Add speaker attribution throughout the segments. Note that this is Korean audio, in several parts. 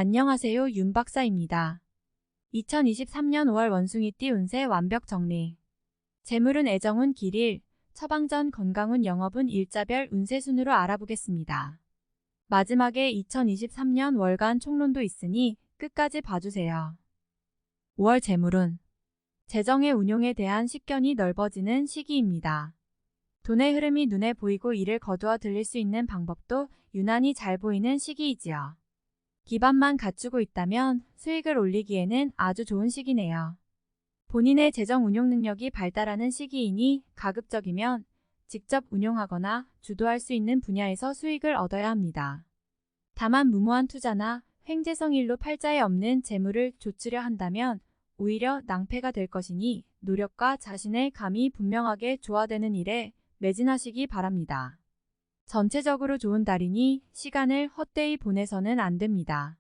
Speaker 1: 안녕하세요, 윤 박사입니다. 2023년 5월 원숭이띠 운세 완벽 정리. 재물운 애정운 길일, 처방전 건강운 영업운 일자별 운세 순으로 알아보겠습니다. 마지막에 2023년 월간 총론도 있으니 끝까지 봐주세요. 5월 재물운. 재정의 운용에 대한 식견이 넓어지는 시기입니다. 돈의 흐름이 눈에 보이고 이를 거두어 들릴 수 있는 방법도 유난히 잘 보이는 시기이지요. 기반만 갖추고 있다면 수익을 올리기에는 아주 좋은 시기네요. 본인의 재정 운용 능력이 발달하는 시기이니 가급적이면 직접 운용하거나 주도할 수 있는 분야에서 수익을 얻어야 합니다. 다만 무모한 투자나 횡재성 일로 팔자에 없는 재물을 조치려 한다면 오히려 낭패가 될 것이니 노력과 자신의 감이 분명하게 조화되는 일에 매진하시기 바랍니다. 전체적으로 좋은 달이니 시간을 헛되이 보내서는 안 됩니다.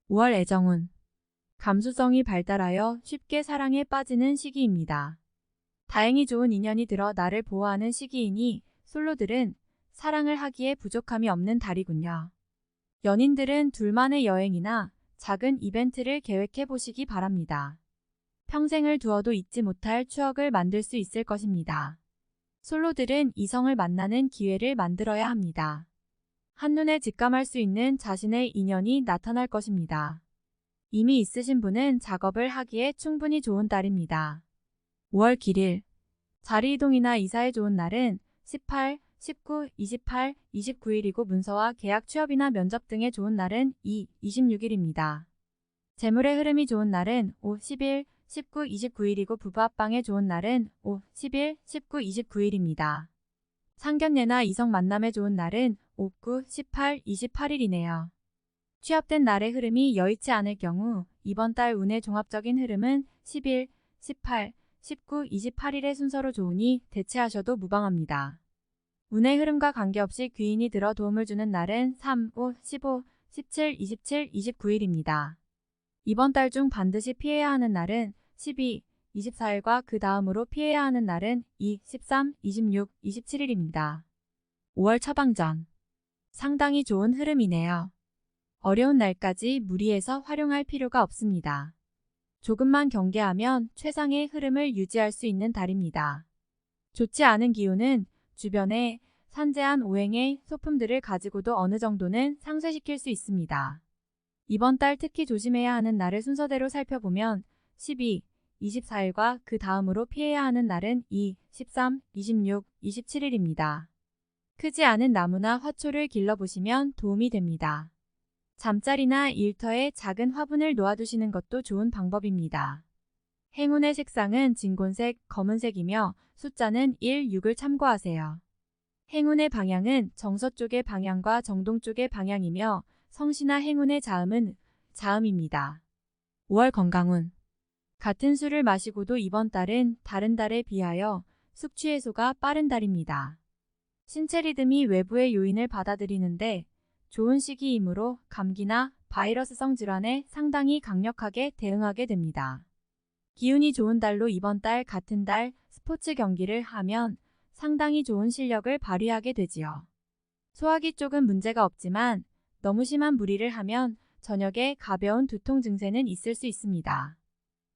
Speaker 1: 5월 애정운. 감수성이 발달하여 쉽게 사랑에 빠지는 시기입니다. 다행히 좋은 인연이 들어 나를 보호하는 시기이니 솔로들은 사랑을 하기에 부족함이 없는 달이군요. 연인들은 둘만의 여행이나 작은 이벤트를 계획해 보시기 바랍니다. 평생을 두어도 잊지 못할 추억을 만들 수 있을 것입니다. 솔로들은 이성을 만나는 기회를 만들어야 합니다. 한눈에 직감할 수 있는 자신의 인연이 나타날 것입니다. 이미 있으신 분은 작업을 하기에 충분히 좋은 달입니다. 5월 길일. 자리 이동이나 이사에 좋은 날은 18, 19, 28, 29일이고 문서와 계약 취업이나 면접 등에 좋은 날은 2, 26일입니다. 재물의 흐름이 좋은 날은 5, 11, 19, 29일이고 부부 합방에 좋은 날은 5, 11, 19, 29일입니다. 상견례나 이성 만남에 좋은 날은 5, 9, 18, 28일이네요. 취업된 날의 흐름이 여의치 않을 경우 이번 달 운의 종합적인 흐름은 11, 18, 19, 28일의 순서로 좋으니 대체하셔도 무방합니다. 운의 흐름과 관계없이 귀인이 들어 도움을 주는 날은 3, 5, 15, 17, 27, 29일입니다. 이번 달 중 반드시 피해야 하는 날은 12, 24일과 그 다음으로 피해야 하는 날은 2, 13, 26, 27일입니다. 5월 처방전. 상당히 좋은 흐름이네요. 어려운 날까지 무리해서 활용할 필요가 없습니다. 조금만 경계하면 최상의 흐름을 유지할 수 있는 달입니다. 좋지 않은 기운은 주변에 산재한 오행의 소품들을 가지고도 어느 정도는 상쇄시킬 수 있습니다. 이번 달 특히 조심해야 하는 날을 순서대로 살펴보면 12, 24일과 그 다음으로 피해야 하는 날은 2, 13, 26, 27일입니다. 크지 않은 나무나 화초를 길러보시면 도움이 됩니다. 잠자리나 일터에 작은 화분을 놓아두시는 것도 좋은 방법입니다. 행운의 색상은 진곤색, 검은색이며 숫자는 1, 6을 참고하세요. 행운의 방향은 정서쪽의 방향과 정동쪽의 방향이며 성시나 행운의 자음은 자음입니다. 5월 건강운. 같은 술을 마시고도 이번 달은 다른 달에 비하여 숙취 해소가 빠른 달입니다. 신체 리듬이 외부의 요인을 받아들이는데 좋은 시기이므로 감기나 바이러스성 질환에 상당히 강력하게 대응하게 됩니다. 기운이 좋은 달로 이번 달 같은 달 스포츠 경기를 하면 상당히 좋은 실력을 발휘하게 되지요. 소화기 쪽은 문제가 없지만 너무 심한 무리를 하면 저녁에 가벼운 두통 증세는 있을 수 있습니다.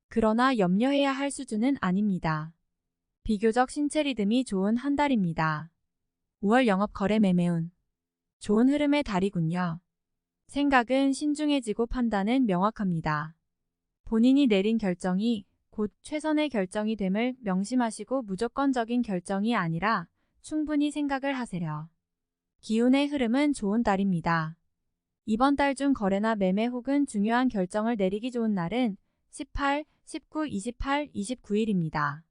Speaker 1: 그러나 염려해야 할 수준은 아닙니다. 비교적 신체 리듬이 좋은 한 달입니다. 5월 영업 거래 매매운. 좋은 흐름의 달이군요. 생각은 신중해지고 판단은 명확합니다. 본인이 내린 결정이 곧 최선의 결정이 됨을 명심하시고 무조건적인 결정이 아니라 충분히 생각을 하세요. 기운의 흐름은 좋은 달입니다. 이번 달 중 거래나 매매 혹은 중요한 결정을 내리기 좋은 날은 18, 19, 28, 29일입니다.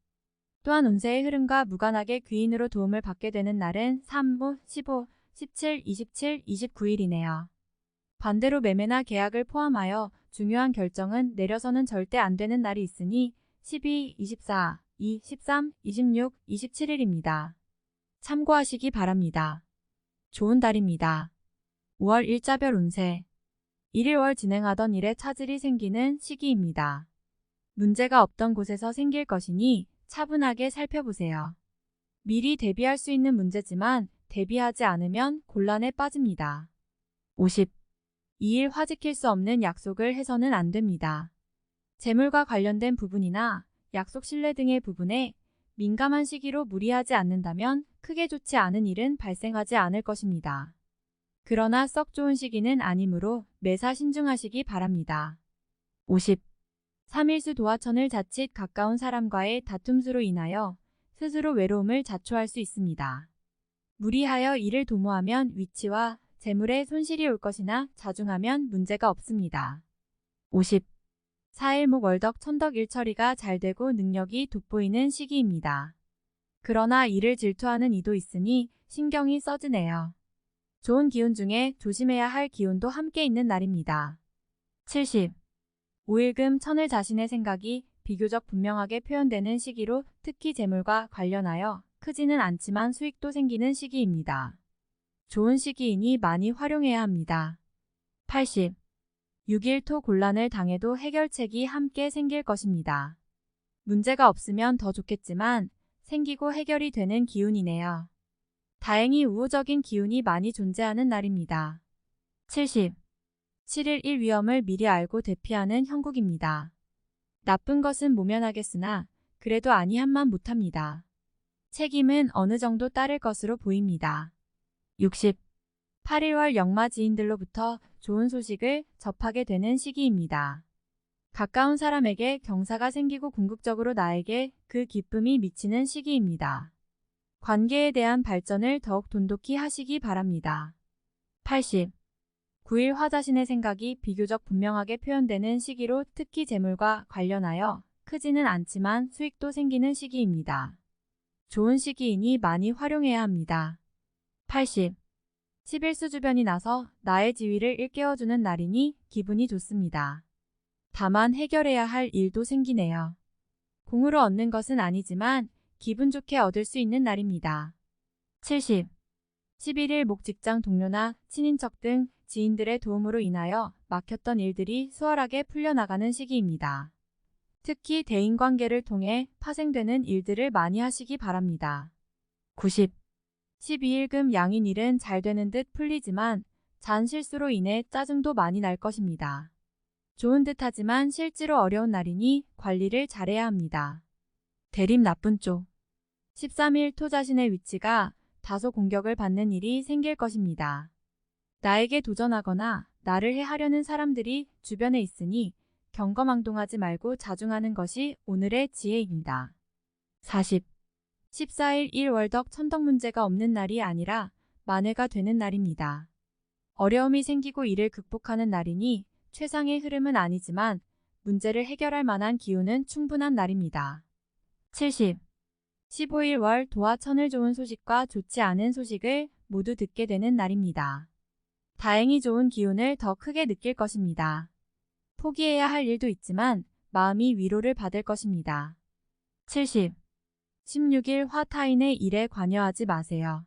Speaker 1: 또한 운세의 흐름과 무관하게 귀인으로 도움을 받게 되는 날은 3, 5, 15, 17, 27, 29일이네요. 반대로 매매나 계약을 포함하여 중요한 결정은 내려서는 절대 안 되는 날이 있으니 12, 24, 2, 13, 26, 27일입니다. 참고하시기 바랍니다. 좋은 달입니다. 5월 일자별 운세. 1월 진행하던 일에 차질이 생기는 시기입니다. 문제가 없던 곳에서 생길 것이니 차분하게 살펴보세요. 미리 대비할 수 있는 문제지만 대비하지 않으면 곤란에 빠집니다. 50. 이 일 화 지킬 수 없는 약속을 해서는 안 됩니다. 재물과 관련된 부분이나 약속 신뢰 등의 부분에 민감한 시기로 무리하지 않는다면 크게 좋지 않은 일은 발생하지 않을 것입니다. 그러나 썩 좋은 시기는 아니므로 매사 신중하시기 바랍니다. 50. 3일수 도화천을 자칫 가까운 사람과의 다툼수로 인하여 스스로 외로움을 자초할 수 있습니다. 무리하여 일을 도모하면 위치와 재물에 손실이 올 것이나 자중하면 문제가 없습니다. 50. 4일목 월덕 천덕 일처리가 잘 되고 능력이 돋보이는 시기입니다. 그러나 이를 질투하는 이도 있으니 신경이 써지네요. 좋은 기운 중에 조심해야 할 기운도 함께 있는 날입니다. 70. 5일금 천을 자신의 생각이 비교적 분명하게 표현되는 시기로 특히 재물과 관련하여 크지는 않지만 수익도 생기는 시기입니다. 좋은 시기이니 많이 활용해야 합니다. 80. 6일 토 곤란을 당해도 해결책이 함께 생길 것입니다. 문제가 없으면 더 좋겠지만 생기고 해결이 되는 기운이네요. 다행히 우호적인 기운이 많이 존재하는 날입니다. 70. 7일 1 위험을 미리 알고 대피하는 형국입니다. 나쁜 것은 모면하겠으나 그래도 아니한만 못합니다. 책임은 어느 정도 따를 것으로 보입니다. 60. 8일월 역마 지인들로부터 좋은 소식을 접하게 되는 시기입니다. 가까운 사람에게 경사가 생기고 궁극적으로 나에게 그 기쁨이 미치는 시기입니다. 관계에 대한 발전을 더욱 돈독히 하시기 바랍니다. 80. 9일 화 자신의 생각이 비교적 분명하게 표현되는 시기로 특히 재물과 관련하여 크지는 않지만 수익도 생기는 시기입니다. 좋은 시기이니 많이 활용해야 합니다. 80. 11수 주변이 나서 나의 지위를 일깨워주는 날이니 기분이 좋습니다. 다만 해결해야 할 일도 생기네요. 공으로 얻는 것은 아니지만 기분 좋게 얻을 수 있는 날입니다. 70. 11일 목 직장 동료나 친인척 등 지인들의 도움으로 인하여 막혔던 일들이 수월하게 풀려나가는 시기입니다. 특히 대인관계를 통해 파생되는 일들을 많이 하시기 바랍니다. 90. 12일금 양인일은 잘 되는 듯 풀리지만 잔 실수로 인해 짜증도 많이 날 것입니다. 좋은 듯 하지만 실제로 어려운 날이니 관리를 잘해야 합니다. 대립 나쁜 쪽. 13일 토 자신의 위치가 다소 공격을 받는 일이 생길 것입니다. 나에게 도전하거나 나를 해하려는 사람들이 주변에 있으니 경거망동하지 말고 자중하는 것이 오늘의 지혜입니다. 40. 14일 1월덕 천덕 문제가 없는 날이 아니라 만회가 되는 날입니다. 어려움이 생기고 이를 극복하는 날이니 최상의 흐름은 아니지만 문제를 해결할 만한 기운은 충분한 날입니다. 70. 15일 월 도화 천을 좋은 소식과 좋지 않은 소식을 모두 듣게 되는 날입니다. 다행히 좋은 기운을 더 크게 느낄 것입니다. 포기해야 할 일도 있지만 마음이 위로를 받을 것입니다. 70. 16일 화 타인의 일에 관여하지 마세요.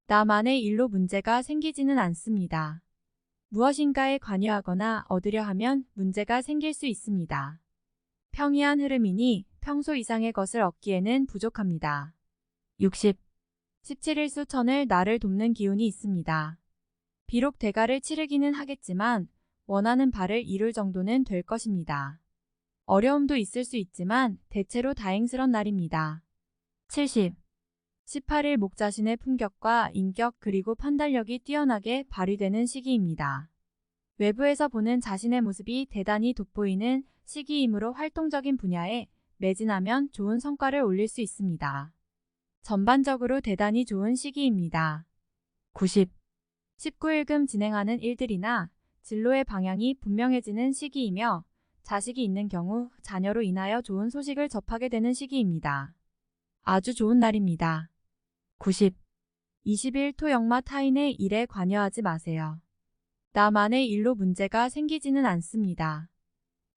Speaker 1: 나만의 일로 문제가 생기지는 않습니다. 무엇인가에 관여하거나 얻으려 하면 문제가 생길 수 있습니다. 평이한 흐름이니 평소 이상의 것을 얻기에는 부족합니다. 60. 17일 수천을 나를 돕는 기운이 있습니다. 비록 대가를 치르기는 하겠지만 원하는 바를 이룰 정도는 될 것입니다. 어려움도 있을 수 있지만 대체로 다행스런 날입니다. 70. 18일 목 자신의 품격과 인격 그리고 판단력이 뛰어나게 발휘되는 시기입니다. 외부에서 보는 자신의 모습이 대단히 돋보이는 시기이므로 활동적인 분야에 매진하면 좋은 성과를 올릴 수 있습니다. 전반적으로 대단히 좋은 시기입니다. 90. 19일금 진행하는 일들이나 진로의 방향이 분명해지는 시기이며 자식이 있는 경우 자녀로 인하여 좋은 소식을 접하게 되는 시기입니다. 아주 좋은 날입니다. 90. 20일 토역마 타인의 일에 관여하지 마세요. 나만의 일로 문제가 생기지는 않습니다.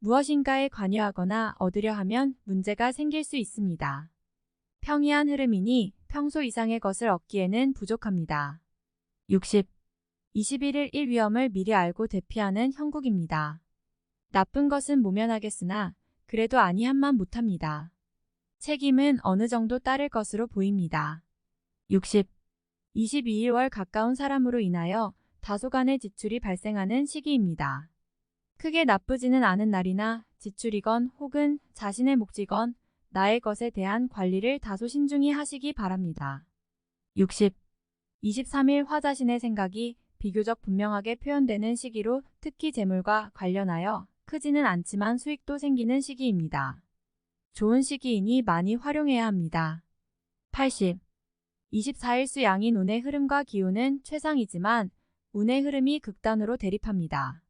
Speaker 1: 무엇인가에 관여하거나 얻으려 하면 문제가 생길 수 있습니다. 평이한 흐름이니 평소 이상의 것을 얻기에는 부족합니다. 60. 21일 1위험을 미리 알고 대피하는 형국입니다. 나쁜 것은 모면하겠으나 그래도 아니한만 못합니다. 책임은 어느 정도 따를 것으로 보입니다. 60. 22일 월 가까운 사람으로 인하여 다소간의 지출이 발생하는 시기입니다. 크게 나쁘지는 않은 날이나 지출이건 혹은 자신의 몫이건 나의 것에 대한 관리를 다소 신중히 하시기 바랍니다. 60. 23일 화자신의 생각이 비교적 분명하게 표현되는 시기로 특히 재물과 관련하여 크지는 않지만 수익도 생기는 시기입니다. 좋은 시기이니 많이 활용해야 합니다. 80. 24일 수양인 운의 흐름과 기운은 최상이지만 운의 흐름이 극단으로 대립합니다.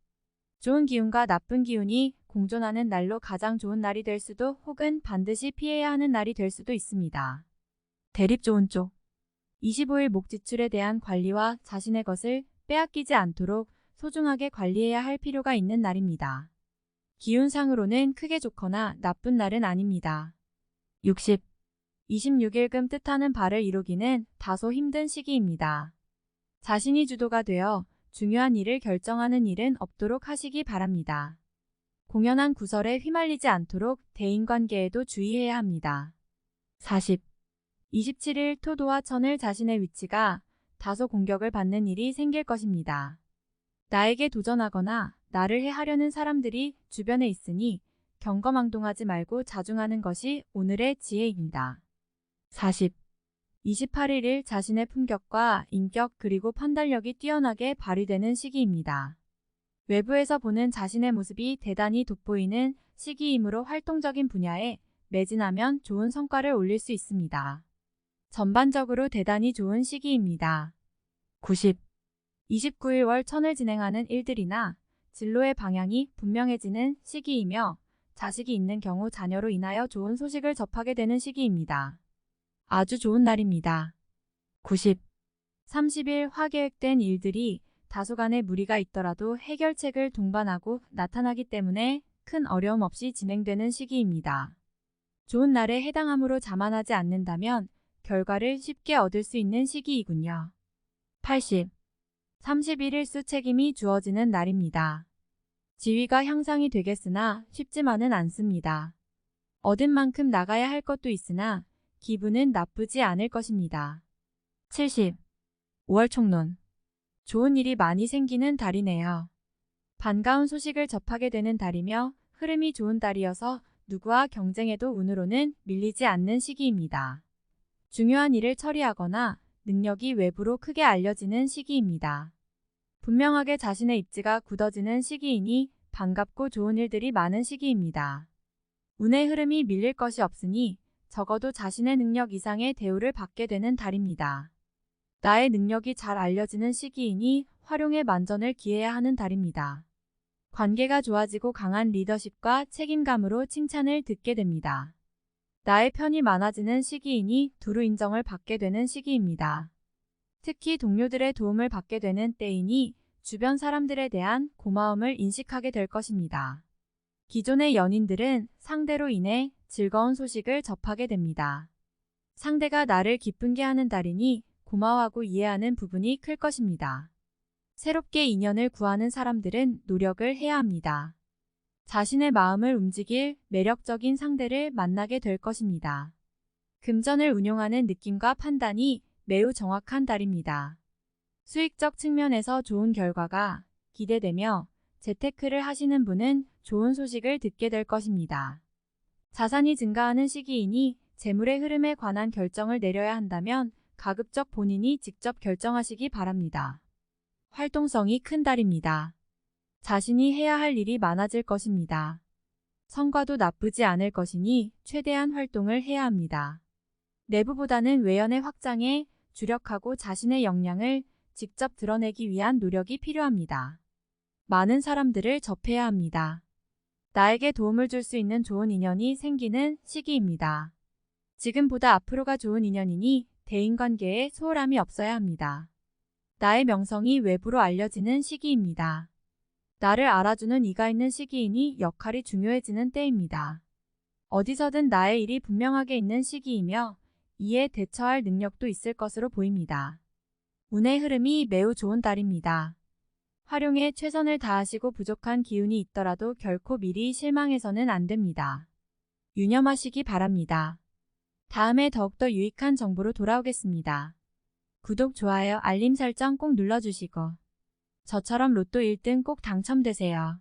Speaker 1: 좋은 기운과 나쁜 기운이 공존하는 날로 가장 좋은 날이 될 수도 혹은 반드시 피해야 하는 날이 될 수도 있습니다. 대립 좋은 쪽. 25일 목 지출에 대한 관리와 자신의 것을 빼앗기지 않도록 소중하게 관리해야 할 필요가 있는 날입니다. 기운상으로는 크게 좋거나 나쁜 날은 아닙니다. 60. 26일금 뜻하는 바를 이루기는 다소 힘든 시기입니다. 자신이 주도가 되어 중요한 일을 결정하는 일은 없도록 하시기 바랍니다. 공연한 구설에 휘말리지 않도록 대인관계에도 주의해야 합니다. 40. 27일 토도와 천을 자신의 위치가 다소 공격을 받는 일이 생길 것입니다. 나에게 도전하거나 나를 해하려는 사람들이 주변에 있으니 경거망동하지 말고 자중하는 것이 오늘의 지혜입니다. 40. 28일 자신의 품격과 인격 그리고 판단력이 뛰어나게 발휘되는 시기입니다. 외부에서 보는 자신의 모습이 대단히 돋보이는 시기이므로 활동적인 분야에 매진하면 좋은 성과를 올릴 수 있습니다. 전반적으로 대단히 좋은 시기입니다. 90. 29일 월 천을 진행하는 일들이나 진로의 방향이 분명해지는 시기이며 자식이 있는 경우 자녀로 인하여 좋은 소식을 접하게 되는 시기입니다. 아주 좋은 날입니다. 90. 30일 화 계획된 일들이 다소간의 무리가 있더라도 해결책을 동반하고 나타나기 때문에 큰 어려움 없이 진행되는 시기입니다. 좋은 날에 해당함으로 자만하지 않는다면 결과를 쉽게 얻을 수 있는 시기이군요. 80. 31일 수 책임이 주어지는 날입니다. 지위가 향상이 되겠으나 쉽지만은 않습니다. 얻은 만큼 나가야 할 것도 있으나 기분은 나쁘지 않을 것입니다. 70. 5월 총론. 좋은 일이 많이 생기는 달이네요. 반가운 소식을 접하게 되는 달이며 흐름이 좋은 달이어서 누구와 경쟁해도 운으로는 밀리지 않는 시기입니다. 중요한 일을 처리하거나 능력이 외부로 크게 알려지는 시기입니다. 분명하게 자신의 입지가 굳어지는 시기이니 반갑고 좋은 일들이 많은 시기입니다. 운의 흐름이 밀릴 것이 없으니 적어도 자신의 능력 이상의 대우를 받게 되는 달입니다. 나의 능력이 잘 알려지는 시기이니 활용에 만전을 기해야 하는 달입니다. 관계가 좋아지고 강한 리더십과 책임감으로 칭찬을 듣게 됩니다. 나의 편이 많아지는 시기이니 두루 인정을 받게 되는 시기입니다. 특히 동료들의 도움을 받게 되는 때이니 주변 사람들에 대한 고마움을 인식하게 될 것입니다. 기존의 연인들은 상대로 인해 즐거운 소식을 접하게 됩니다. 상대가 나를 기쁘게 하는 달이니 고마워하고 이해하는 부분이 클 것입니다. 새롭게 인연을 구하는 사람들은 노력을 해야 합니다. 자신의 마음을 움직일 매력적인 상대를 만나게 될 것입니다. 금전을 운용하는 느낌과 판단이 매우 정확한 달입니다. 수익적 측면에서 좋은 결과가 기대되며 재테크를 하시는 분은 좋은 소식을 듣게 될 것입니다. 자산이 증가하는 시기이니 재물의 흐름에 관한 결정을 내려야 한다면 가급적 본인이 직접 결정하시기 바랍니다. 활동성이 큰 달입니다. 자신이 해야 할 일이 많아질 것입니다. 성과도 나쁘지 않을 것이니 최대한 활동을 해야 합니다. 내부보다는 외연의 확장에 주력하고 자신의 역량을 직접 드러내기 위한 노력이 필요합니다. 많은 사람들을 접해야 합니다. 나에게 도움을 줄 수 있는 좋은 인연이 생기는 시기입니다. 지금보다 앞으로가 좋은 인연이니 대인관계에 소홀함이 없어야 합니다. 나의 명성이 외부로 알려지는 시기입니다. 나를 알아주는 이가 있는 시기이니 역할이 중요해지는 때입니다. 어디서든 나의 일이 분명하게 있는 시기이며 이에 대처할 능력도 있을 것으로 보입니다. 운의 흐름이 매우 좋은 달입니다. 활용에 최선을 다하시고 부족한 기운이 있더라도 결코 미리 실망해서는 안 됩니다. 유념하시기 바랍니다. 다음에 더욱더 유익한 정보로 돌아오겠습니다. 구독, 좋아요, 알림 설정 꼭 눌러주시고 저처럼 로또 1등 꼭 당첨되세요.